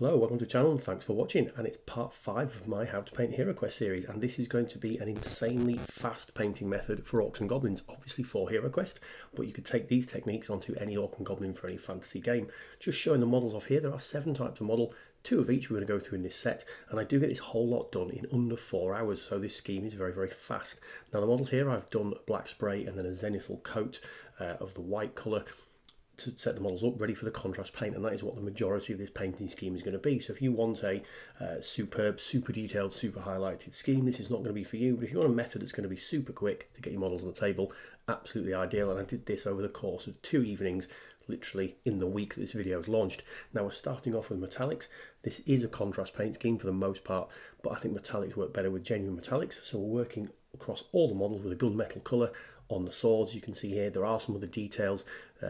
Hello, welcome to the channel and thanks for watching, and it's part 5 of my How to Paint HeroQuest series, and this is going to be an insanely fast painting method for orcs and goblins, obviously for HeroQuest, but you could take these techniques onto any orc and goblin for any fantasy game. Just showing the models off here, there are 7 types of model, 2 of each we're going to go through in this set, and I do get this whole lot done in under 4 hours, so this scheme is very fast. Now the models here, I've done black spray and then a zenithal coat of the white colour to set the models up ready for the contrast paint, and that is what the majority of this painting scheme is going to be. So if you want a superb, super detailed, super highlighted scheme, this is not going to be for you. But if you want a method that's going to be super quick to get your models on the table, absolutely ideal. And I did this over the course of 2 evenings, literally in the week that this video is launched. Now we're starting off with metallics. This is a contrast paint scheme for the most part, but I think metallics work better with genuine metallics. So we're working across all the models with a gunmetal colour. On the swords, you can see here there are some other details,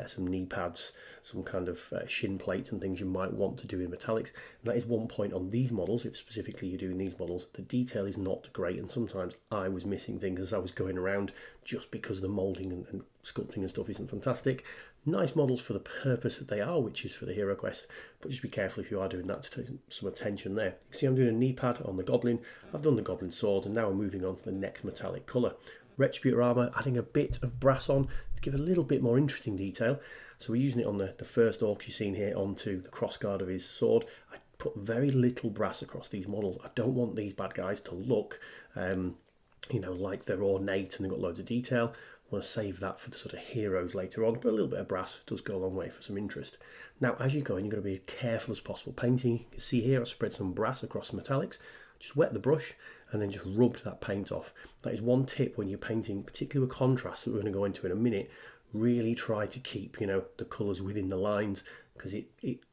some knee pads, some kind of shin plates and things you might want to do in metallics. And that is one point on these models. If specifically you're doing these models, the detail is not great, and sometimes I was missing things as I was going around just because the moulding and sculpting and stuff isn't fantastic. Nice models for the purpose that they are, which is for the HeroQuest, but just be careful if you are doing that to take some attention there. You can see I'm doing a knee pad on the goblin. I've done the goblin sword, and now we're moving on to the next metallic colour. Retributor armour, adding a bit of brass on to give a little bit more interesting detail. So we're using it on the first orc you've seen here onto the crossguard of his sword. I put very little brass across these models. I don't want these bad guys to look, like they're ornate and they've got loads of detail. I want to save that for the sort of heroes later on, but a little bit of brass does go a long way for some interest. Now, as you go in, you've got to be as careful as possible painting. You can see here I spread some brass across the metallics. Just wet the brush and then just rubbed that paint off. That is one tip when you're painting, particularly with contrast that we're going to go into in a minute. Really try to keep, the colours within the lines, because it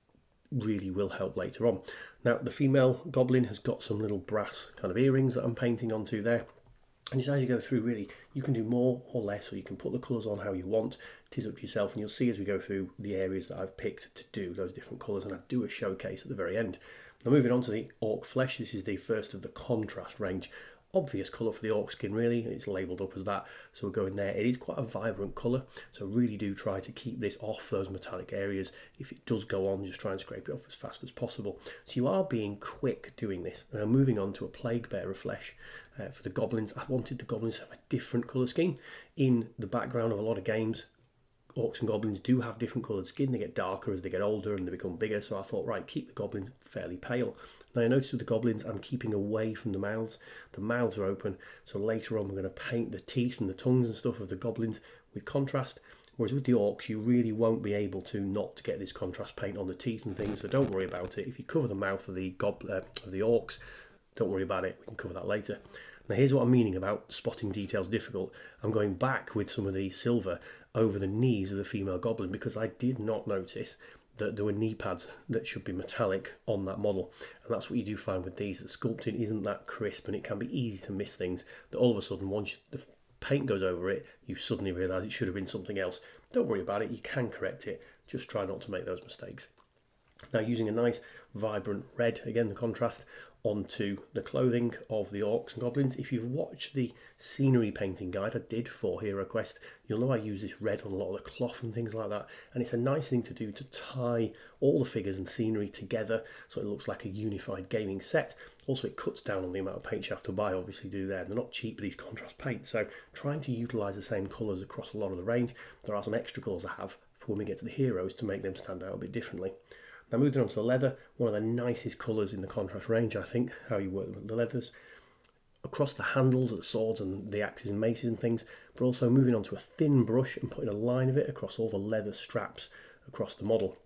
really will help later on. Now, the female goblin has got some little brass kind of earrings that I'm painting onto there. And just as you go through, really, you can do more or less, or you can put the colours on how you want. It is up to yourself, and you'll see as we go through the areas that I've picked to do those different colours, and I do a showcase at the very end. Now moving on to the orc flesh, this is the first of the contrast range. Obvious colour for the orc skin, really, it's labelled up as that, so we're going there. It is quite a vibrant colour, so really do try to keep this off those metallic areas. If it does go on, just try and scrape it off as fast as possible. So you are being quick doing this. Now moving on to a plague bearer flesh. For the goblins, I wanted the goblins to have a different colour scheme. In the background of a lot of games, orcs and goblins do have different coloured skin. They get darker as they get older and they become bigger, so I thought, right, keep the goblins fairly pale. Now I noticed with the goblins I'm keeping away from the mouths. The mouths are open, so later on we're going to paint the teeth and the tongues and stuff of the goblins with contrast, whereas with the orcs you really won't be able to not get this contrast paint on the teeth and things, so don't worry about it. If you cover the mouth of the orcs, don't worry about it, we can cover that later. Now here's what I'm meaning about spotting details difficult. I'm going back with some of the silver over the knees of the female goblin because I did not notice that there were knee pads that should be metallic on that model. And that's what you do find with these. The sculpting isn't that crisp and it can be easy to miss things that all of a sudden once the paint goes over it, you suddenly realise it should have been something else. Don't worry about it, you can correct it. Just try not to make those mistakes. Now using a nice vibrant red, again the contrast, onto the clothing of the orcs and goblins. If you've watched the scenery painting guide I did for HeroQuest, you'll know I use this red on a lot of the cloth and things like that, and it's a nice thing to do to tie all the figures and scenery together so it looks like a unified gaming set. Also it cuts down on the amount of paint you have to buy, obviously do there. They're not cheap, these contrast paints, so trying to utilise the same colours across a lot of the range. There are some extra colours I have for when we get to the heroes to make them stand out a bit differently. Now moving on to the leather, one of the nicest colours in the contrast range, I think, how you work with the leathers. Across the handles of the swords and the axes and maces and things, but also moving on to a thin brush and putting a line of it across all the leather straps across the model.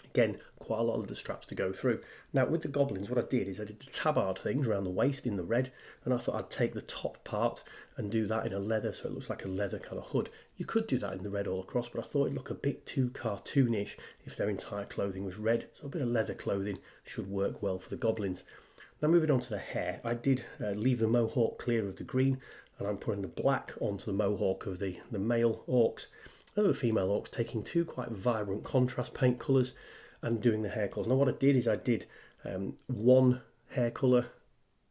Again, quite a lot of the straps to go through. Now with the goblins, what I did is I did the tabard things around the waist in the red, and I thought I'd take the top part and do that in a leather so it looks like a leather kind of hood. You could do that in the red all across, but I thought it'd look a bit too cartoonish if their entire clothing was red, so a bit of leather clothing should work well for the goblins. Now moving on to the hair, I did leave the mohawk clear of the green, and I'm putting the black onto the mohawk of the male orcs. And the female orcs taking 2 quite vibrant contrast paint colours and doing the hair colours. Now what I did is I did one hair colour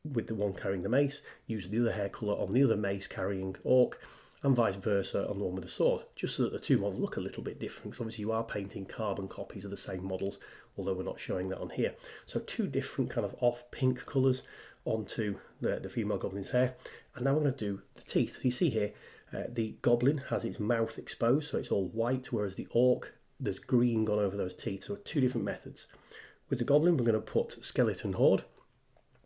with the one carrying the mace, used the other hair colour on the other mace carrying orc, and vice versa on the one with the sword, just so that the two models look a little bit different, because obviously you are painting carbon copies of the same models, although we're not showing that on here. So two different kind of off pink colours onto the female goblin's hair. And now we're going to do the teeth. So you see here, the goblin has its mouth exposed, so it's all white, whereas the orc, there's green gone over those teeth. So two different methods. With the goblin, we're going to put skeleton horde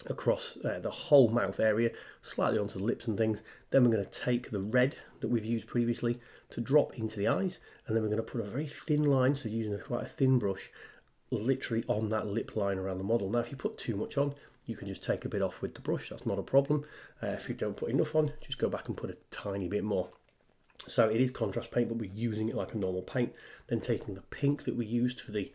across the whole mouth area, slightly onto the lips and things. Then we're going to take the red that we've used previously to drop into the eyes, and then we're going to put a very thin line, so using quite a thin brush, literally on that lip line around the model. Now if you put too much on, you can just take a bit off with the brush, that's not a problem. If you don't put enough on, just go back and put a tiny bit more. So it is contrast paint, but we're using it like a normal paint. Then taking the pink that we used for the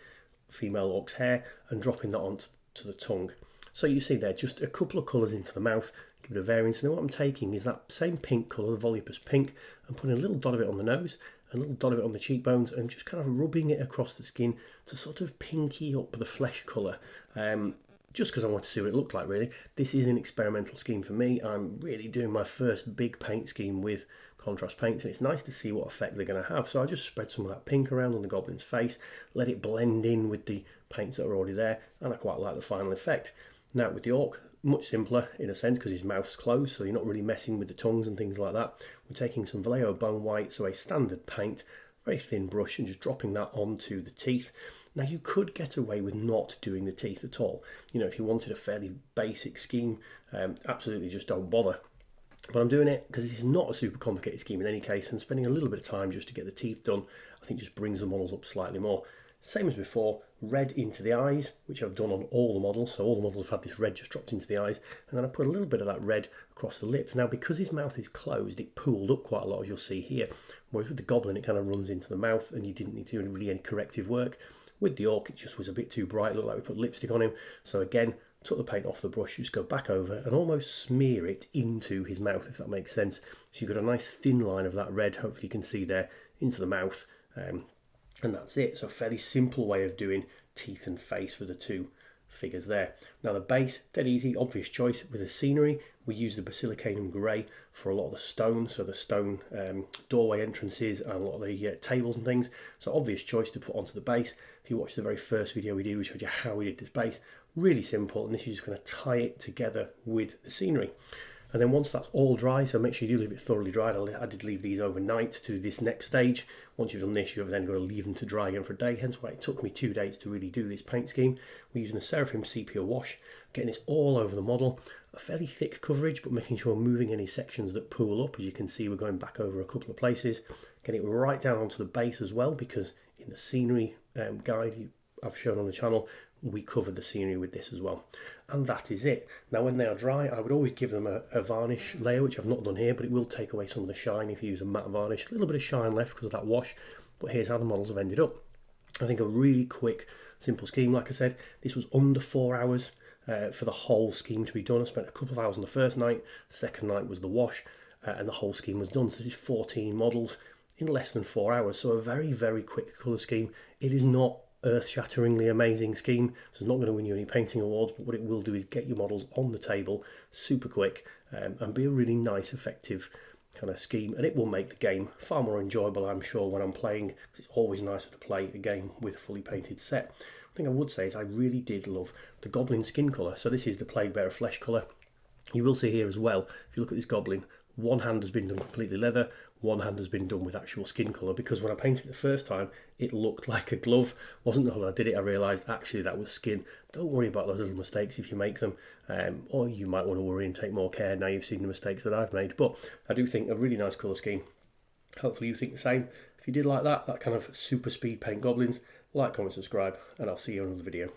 female orc's hair and dropping that onto the tongue. So you see there, just a couple of colours into the mouth, give it a variance. And then what I'm taking is that same pink colour, the volupus pink, and putting a little dot of it on the nose, a little dot of it on the cheekbones, and just kind of rubbing it across the skin to sort of pinky up the flesh colour. Just because I want to see what it looked like, really. This is an experimental scheme for me. I'm really doing my first big paint scheme with contrast paints, and it's nice to see what effect they're going to have. So I just spread some of that pink around on the goblin's face, let it blend in with the paints that are already there, and I quite like the final effect. Now with the orc, much simpler in a sense because his mouth's closed, so you're not really messing with the tongues and things like that. We're taking some Vallejo bone white, so a standard paint, very thin brush, and just dropping that onto the teeth. Now you could get away with not doing the teeth at all. You know, if you wanted a fairly basic scheme, absolutely just don't bother. But I'm doing it because this is not a super complicated scheme in any case, and spending a little bit of time just to get the teeth done, I think just brings the models up slightly more. Same as before, red into the eyes, which I've done on all the models. So all the models have had this red just dropped into the eyes. And then I put a little bit of that red across the lips. Now, because his mouth is closed, it pooled up quite a lot, as you'll see here. Whereas with the goblin, it kind of runs into the mouth and you didn't need to do really any corrective work. With the orc, it just was a bit too bright. It looked like we put lipstick on him. So again, took the paint off the brush, just go back over and almost smear it into his mouth, if that makes sense. So you've got a nice thin line of that red, hopefully you can see there, into the mouth. And that's it. So a fairly simple way of doing teeth and face for the two figures there. Now the base, dead easy, obvious choice. With the scenery, we use the Basilicanum Grey for a lot of the stone, so the stone doorway entrances and a lot of the tables and things. So obvious choice to put onto the base. If you watch the very first video we did, we showed you how we did this base. Really simple, and this is just going to tie it together with the scenery. And then once that's all dry, so make sure you do leave it thoroughly dried. I did leave these overnight to this next stage. Once you've done this, you've then got to leave them to dry again for a day. Hence why it took me 2 days to really do this paint scheme. We're using a Seraphim Sepia wash, getting this all over the model. A fairly thick coverage, but making sure we're moving any sections that pool up. As you can see, we're going back over a couple of places. Get it right down onto the base as well, because in the scenery guide I've shown on the channel, we covered the scenery with this as well. And that is it. Now when they are dry, I would always give them a varnish layer, which I've not done here, but it will take away some of the shine if you use a matte varnish. A little bit of shine left because of that wash, but here's how the models have ended up. I think a really quick, simple scheme. Like I said, this was under 4 hours for the whole scheme to be done. I spent a couple of hours on the first night, second night was the wash, and the whole scheme was done. So this is 14 models in less than 4 hours. So a very, very quick colour scheme. It is not earth-shatteringly amazing scheme, so it's not going to win you any painting awards, but what it will do is get your models on the table super quick and be a really nice, effective kind of scheme, and it will make the game far more enjoyable, I'm sure, when I'm playing, because it's always nicer to play a game with a fully painted set. One thing I would say is I really did love the goblin skin colour. So this is the Plague Bearer flesh colour. You will see here as well, if you look at this goblin, one hand has been done completely leather, one hand has been done with actual skin colour, because when I painted it the first time, it looked like a glove. Wasn't until I did it I realised actually that was skin. Don't worry about those little mistakes if you make them, or you might want to worry and take more care now you've seen the mistakes that I've made. But I do think a really nice colour scheme. Hopefully you think the same. If you did like that kind of super speed paint goblins, like, comment, subscribe, and I'll see you in another video.